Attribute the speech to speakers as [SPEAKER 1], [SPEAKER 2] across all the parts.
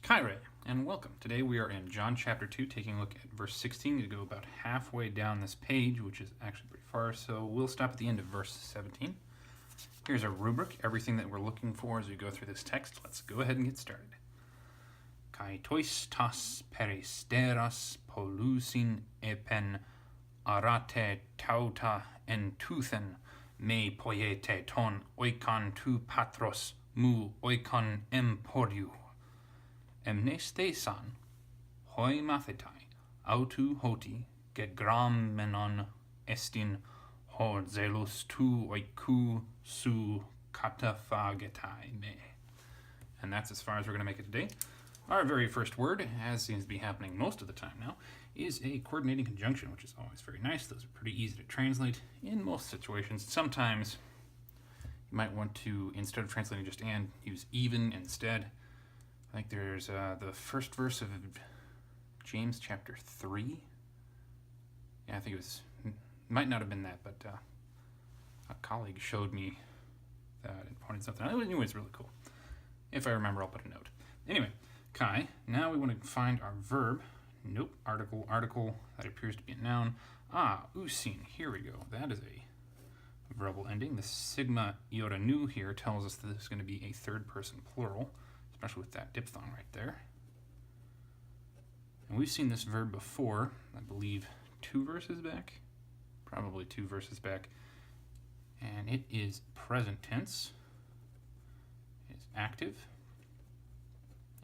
[SPEAKER 1] Hαίrε, and welcome. Today we are in John chapter 2, taking a look at verse 16 to go about halfway down this page, which is actually pretty far, so we'll stop at the end of verse 17. Here's our rubric, everything that we're looking for as we go through this text. Let's go ahead and get started. Kai tois tas peristeras polusin epen arate tauta entuthen me poiete ton oikon tu patros mu oikon emporiu. Emnestesan hoi mathetai autu hoti gegramenon estin hor zelus tu oiku su kataphagetai me. And that's as far as we're going to make it today. Our very first word, as seems to be happening most of the time now, is a coordinating conjunction, which is always very nice. Those are pretty easy to translate in most situations. Sometimes you might want to, instead of translating just and, use even instead. I think there's the first verse of James chapter 3. Yeah, I think it was, might not have been that, but a colleague showed me that and pointed something out. Anyway, it's really cool. If I remember, I'll put a note. Anyway, Kai, now we want to find our verb. Nope, article, that appears to be a noun. Usin, here we go. That is a verbal ending. The sigma iota nu here tells us that this is going to be a third person plural, especially with that diphthong right there. And we've seen this verb before, I believe 2 verses back, probably 2 verses back, and it is present tense, it is active,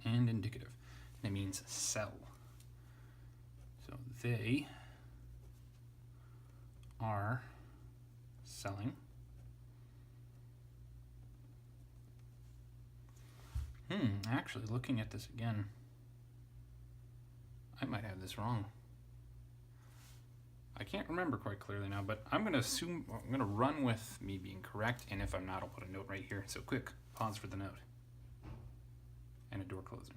[SPEAKER 1] and indicative, and it means sell. So they are selling. Actually, looking at this again, I might have this wrong. I can't remember quite clearly now, but I'm going to run with me being correct, and if I'm not, I'll put a note right here. So quick, pause for the note. And a door closing.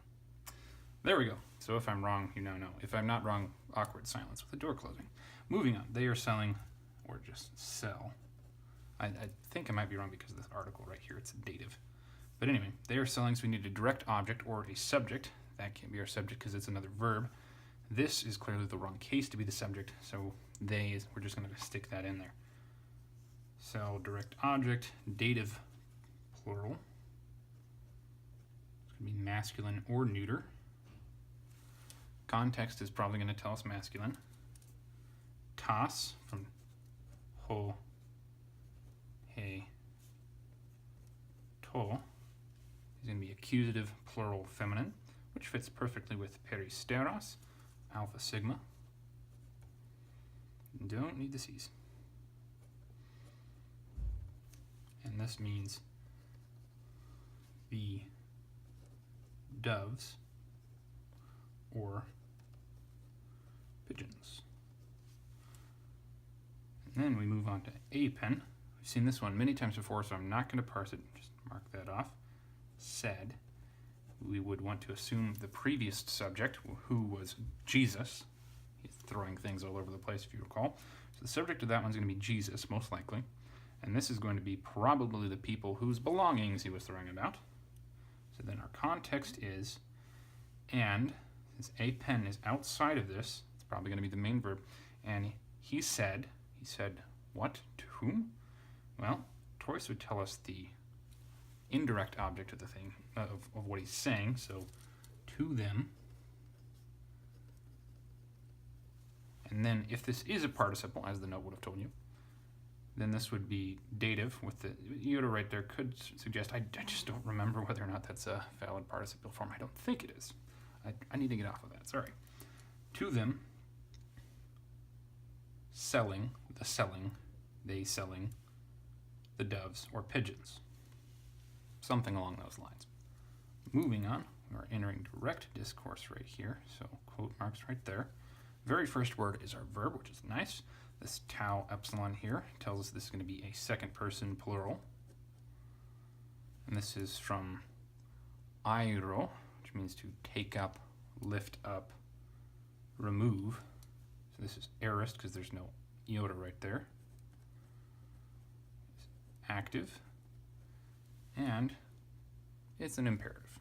[SPEAKER 1] There we go. So if I'm wrong, you now know. If I'm not wrong, awkward silence with a door closing. Moving on, they are selling, or just sell. I think I might be wrong because of this article right here. It's a dative. But anyway, they are selling, so we need a direct object or a subject. That can't be our subject because it's another verb. This is clearly the wrong case to be the subject, so we're just going to stick that in there. So direct object, dative, plural. It's going to be masculine or neuter. Context is probably going to tell us masculine. Tas, from ho, he, to, is going to be accusative, plural, feminine, which fits perfectly with peristeros, alpha, sigma. Don't need the C's. And this means the doves or pigeons. And then we move on to apen. We've seen this one many times before, so I'm not going to parse it. Just mark that off. Said. We would want to assume the previous subject, who was Jesus. He's throwing things all over the place, if you recall. So the subject of that one's going to be Jesus, most likely. And this is going to be probably the people whose belongings he was throwing about. So then our context is, and since apen is outside of this, it's probably going to be the main verb. And he said what? To whom? Well, Toyce would tell us the indirect object of the thing, of what he's saying, so to them. And then if this is a participle, as the note would have told you, then this would be dative with the iota right there. Could suggest, I just don't remember whether or not that's a valid participle form. I don't think it is. I need to get off of that, sorry. To them, selling, they selling, the doves or pigeons. Something along those lines. Moving on, we're entering direct discourse right here, so quote marks right there. Very first word is our verb, which is nice. This tau epsilon here tells us this is going to be a second person plural. And this is from airo, which means to take up, lift up, remove. So this is aorist because there's no iota right there. It's active. And it's an imperative.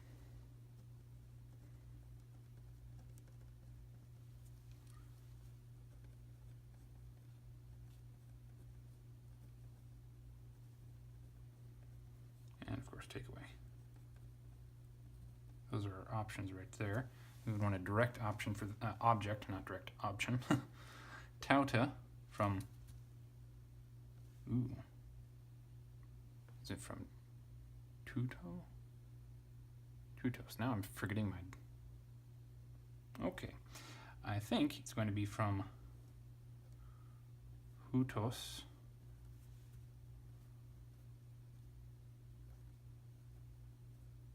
[SPEAKER 1] where's takeaway? Those are our options right there. We would want a direct option for the object, not direct option. Tauta from, ooh, is it from Tuto? Tutos. Now I'm forgetting my, okay. I think it's going to be from Hutos.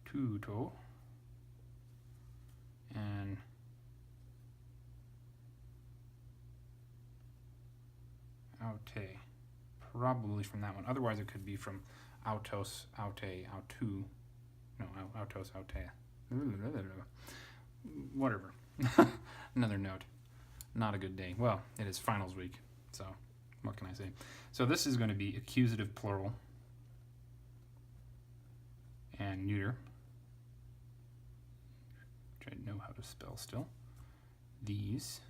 [SPEAKER 1] Tuto. And Aute, probably from that one. Otherwise, it could be from Autos, Aute, Autu. No, Autos, Aute. Whatever. Another note. Not a good day. Well, it is finals week, so what can I say? So this is going to be accusative plural and neuter. I know how to spell still. These.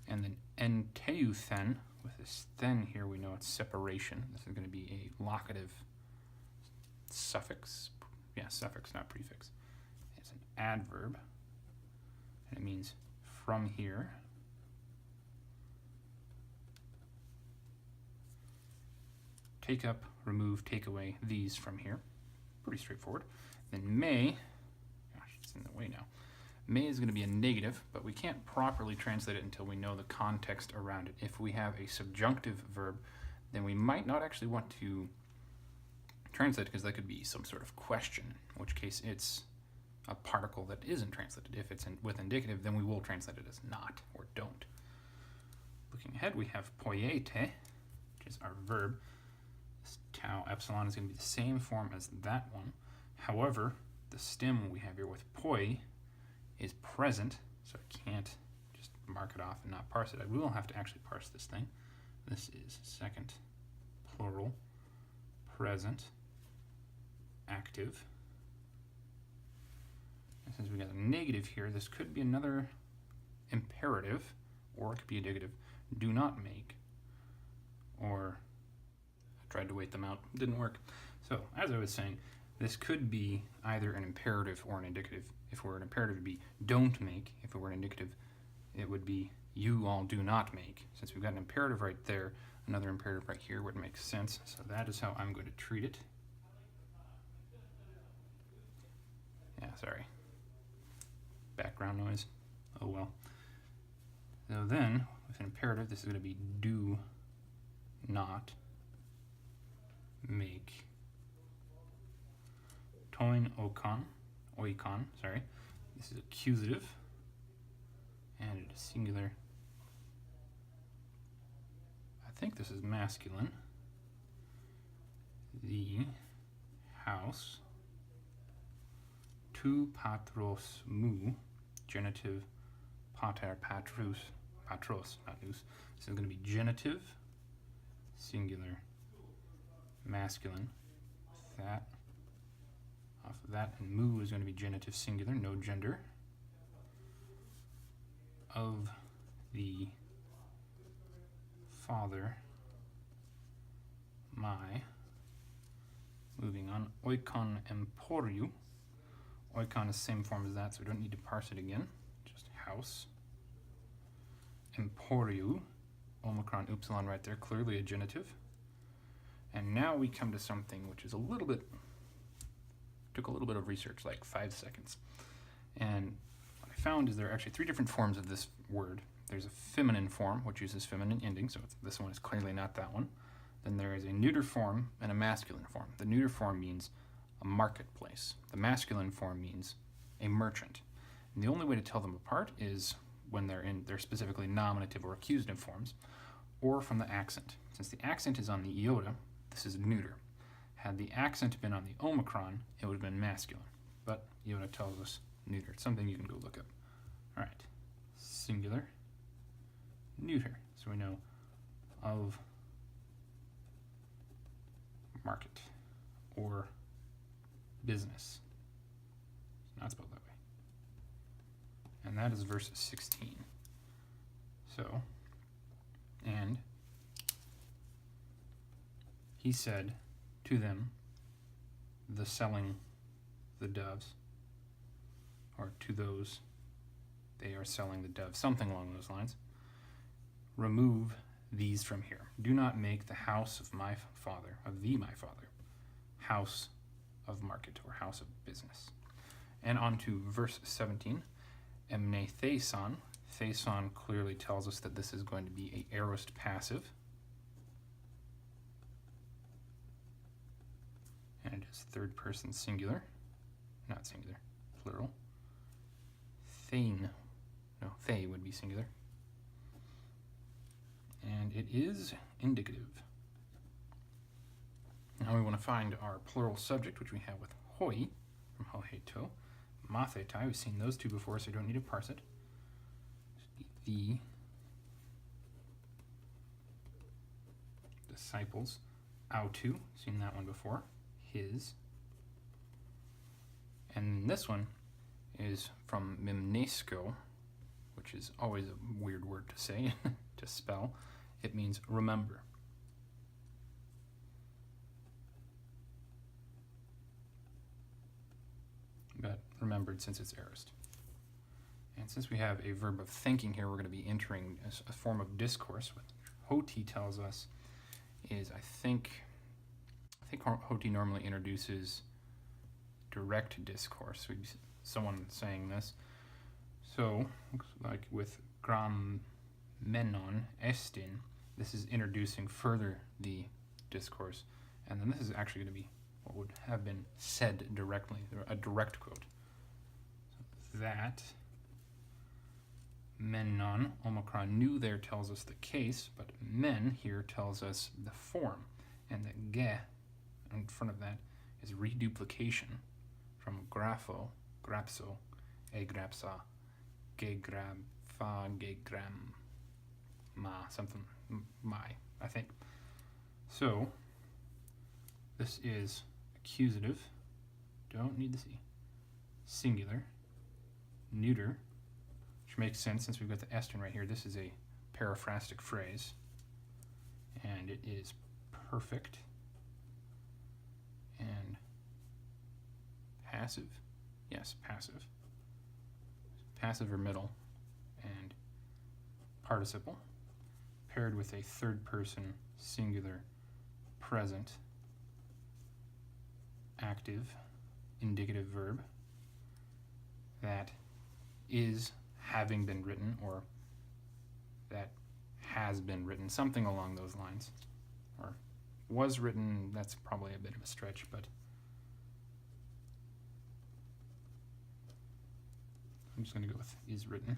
[SPEAKER 1] And then enteuthen, with this then here, we know it's separation. This is going to be a locative suffix. Yeah, suffix, not prefix. It's an adverb. And it means from here. Take up, remove, take away these from here. Pretty straightforward. Then may, it's in the way now. May is going to be a negative, but we can't properly translate it until we know the context around it. If we have a subjunctive verb, then we might not actually want to translate it because that could be some sort of question, in which case it's a particle that isn't translated. If it's with indicative, then we will translate it as not or don't. Looking ahead, we have poiete, which is our verb. This tau epsilon is going to be the same form as that one. However, the stem we have here with poi is present, so I can't just mark it off and not parse it. I will have to actually parse this thing. This is second plural, present, active. And since we got a negative here, this could be another imperative, or it could be a negative. Do not make, or I tried to wait them out, didn't work. So as I was saying, this could be either an imperative or an indicative. If it were an imperative, it would be don't make. If it were an indicative, it would be you all do not make. Since we've got an imperative right there, another imperative right here would make sense. So that is how I'm going to treat it. Yeah, sorry. Background noise. Oh well. So then, with an imperative, this is going to be do not make. Toin oikon, sorry. This is accusative, and it is singular. I think this is masculine. The house. Tu patros mu, genitive, pater patros, not nous. This is going to be genitive, singular, masculine. That. Off of that, and mu is going to be genitive singular, no gender. Of the father, my. Moving on, oikon emporiu. Oikon is the same form as that, so we don't need to parse it again. Just house. Emporiu, omicron upsilon right there, clearly a genitive. And now we come to something which is took a little bit of research, like 5 seconds. And what I found is there are actually 3 different forms of this word. There's a feminine form, which uses feminine ending, so this one is clearly not that one. Then there is a neuter form and a masculine form. The neuter form means a marketplace. The masculine form means a merchant. And the only way to tell them apart is when they're specifically nominative or accusative forms, or from the accent. Since the accent is on the iota, this is neuter. Had the accent been on the omicron, it would have been masculine. But iota tells us neuter. It's something you can go look up. All right, singular, neuter. So we know of market or business. It's not spelled that way. And that is verse 16. So, and he said to them, the selling the doves, or to those they are selling the doves, something along those lines. Remove these from here. Do not make the house of my father, house of market or house of business. And on to verse 17. Emne theson. Theson clearly tells us that this is going to be a aorist passive. And it is third person singular, not singular, plural. Thein, no, they would be singular. And it is indicative. Now we want to find our plural subject, which we have with hoi, from hoheto. Mathetai, we've seen those two before, so we don't need to parse it. The disciples. Autu, seen that one before. His. And this one is from mimnesko, which is always a weird word to say, to spell. It means remember. But remembered since it's aorist. And since we have a verb of thinking here, we're going to be entering a form of discourse. What hoti tells us is, I think hoti normally introduces direct discourse. So someone saying this. So, looks like with gram menon estin, this is introducing further the discourse. And then this is actually going to be what would have been said directly, a direct quote. So that menon, omicron nu there tells us the case, but men here tells us the form. And the ge in front of that is reduplication from grapho, grapso, grapsa, ge grapha, ge gram, ma, something, my, I think. So, this is accusative, don't need the C, singular, neuter, which makes sense since we've got the estin right here. This is a paraphrastic phrase, and it is perfect and passive. Yes, passive. Passive or middle, and participle, paired with a third person singular present active indicative verb that is having been written, or that has been written, something along those lines. Or was written, that's probably a bit of a stretch, but I'm just going to go with is written.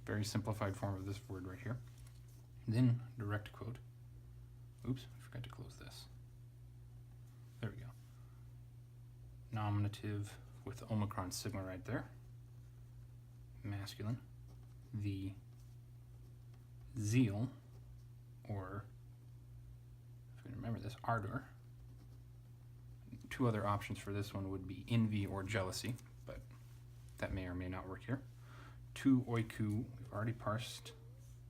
[SPEAKER 1] Very simplified form of this word right here. Then direct quote. Oops, I forgot to close this. There we go. Nominative with the omicron sigma right there. Masculine. The zeal, or if we can remember this, ardor. Two other options for this one would be envy or jealousy, but that may or may not work here. Tu oiku, we've already parsed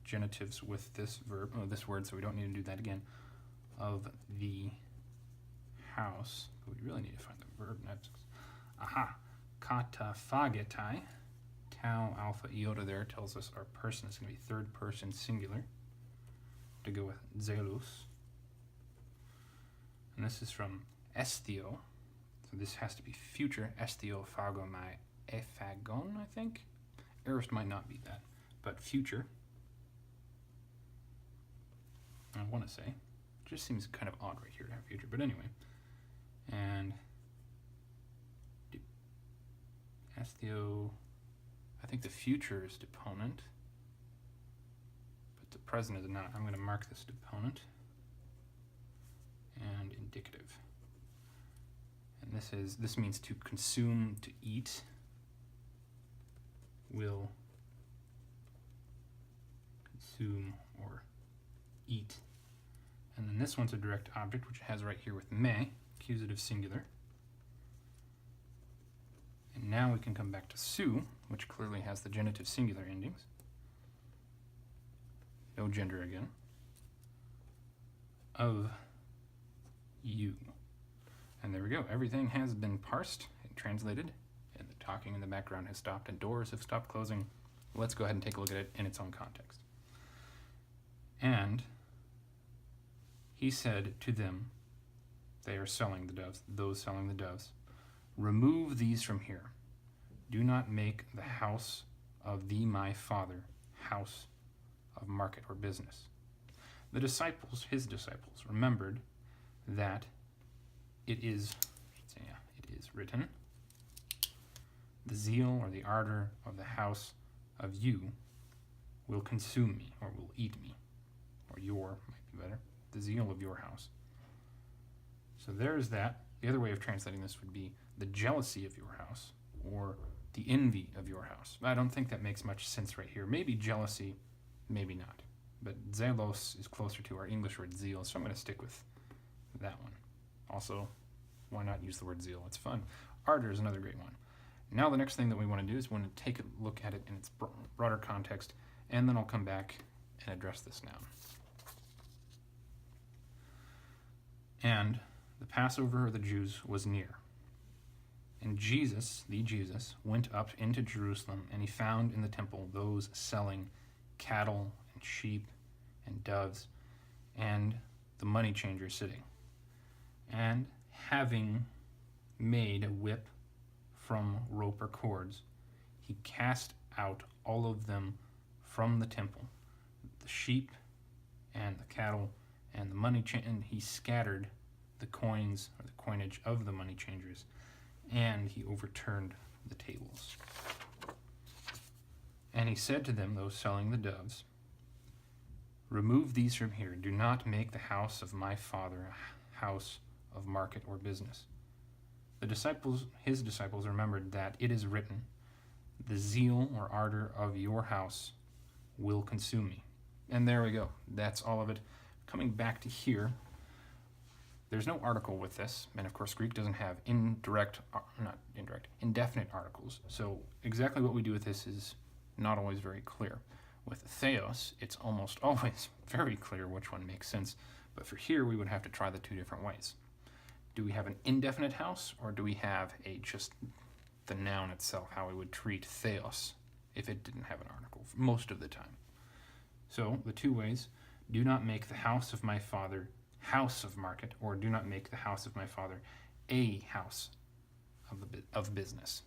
[SPEAKER 1] genitives with this verb, this word, so we don't need to do that again. Of the house, but we really need to find the verb next. Aha, kataphagetai, tau alpha iota there tells us our person is going to be third person singular, to go with zelus. And this is from esthio, so this has to be future, esthio phagomai ephagon, I think. Aorist might not be that, but future, I want to say. It just seems kind of odd right here to have future, but anyway. And esthio, I think the future is deponent, but the present is not. I'm going to mark this deponent. And indicative. And this means to consume, to eat. Will consume or eat. And then this one's a direct object, which it has right here with me, accusative singular. And now we can come back to su, which clearly has the genitive singular endings. No gender again. Of you. And there we go. Everything has been parsed and translated, and the talking in the background has stopped, and doors have stopped closing. Let's go ahead and take a look at it in its own context. And he said to them, they are selling the doves, those selling the doves, remove these from here. Do not make the house of thee my father house of market or business. The disciples, his disciples, remembered that it is written, the zeal or the ardor of the house of you will consume me, or will eat me, or your might be better, the zeal of your house. So there's that. The other way of translating this would be the jealousy of your house, or the envy of your house. I don't think that makes much sense right here. Maybe jealousy, maybe not. But zelos is closer to our English word zeal, so I'm going to stick with that one. Also, why not use the word zeal? It's fun. Ardor is another great one. Now the next thing that we want to do is we want to take a look at it in its broader context, and then I'll come back and address this noun. And the Passover of the Jews was near. And Jesus, the Jesus, went up into Jerusalem, and he found in the temple those selling cattle and sheep and doves, and the money changers sitting. And having made a whip from rope or cords, he cast out all of them from the temple, the sheep and the cattle and the money and he scattered the coins or the coinage of the money changers, and he overturned the tables. And he said to them, those selling the doves, remove these from here. Do not make the house of my father a house of market or business. The disciples, his disciples, remembered that it is written, the zeal or ardor of your house will consume me. And there we go. That's all of it. Coming back to here, there's no article with this, and of course Greek doesn't have indefinite articles. So exactly what we do with this is not always very clear. With theos, it's almost always very clear which one makes sense, but for here we would have to try the two different ways. Do we have an indefinite house, or do we have just the noun itself, how we would treat theos if it didn't have an article most of the time? So the two ways: do not make the house of my father house of market, or do not make the house of my father a house of business.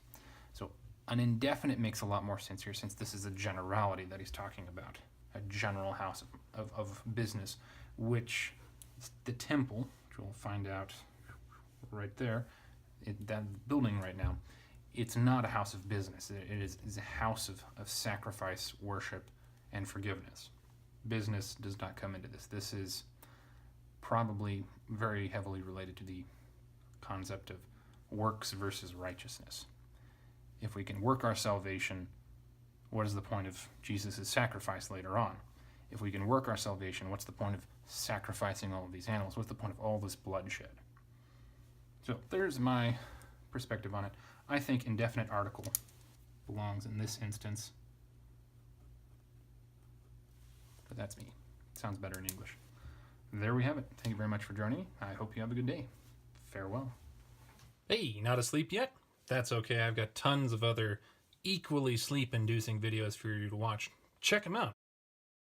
[SPEAKER 1] So an indefinite makes a lot more sense here, since this is a generality that he's talking about, a general house of business, which the temple, which we'll find out right there, that building right now, it's not a house of business. It is a house of sacrifice, worship, and forgiveness. Business does not come into this. This is probably very heavily related to the concept of works versus righteousness. If we can work our salvation, what is the point of Jesus' sacrifice later on? If we can work our salvation, what's the point of sacrificing all of these animals? What's the point of all this bloodshed? So there's my perspective on it. I think indefinite article belongs in this instance, but that's me. It sounds better in English. There we have it. Thank you very much for joining me. I hope you have a good day. Farewell. Hey, not asleep yet? That's okay. I've got tons of other equally sleep-inducing videos for you to watch. Check them out.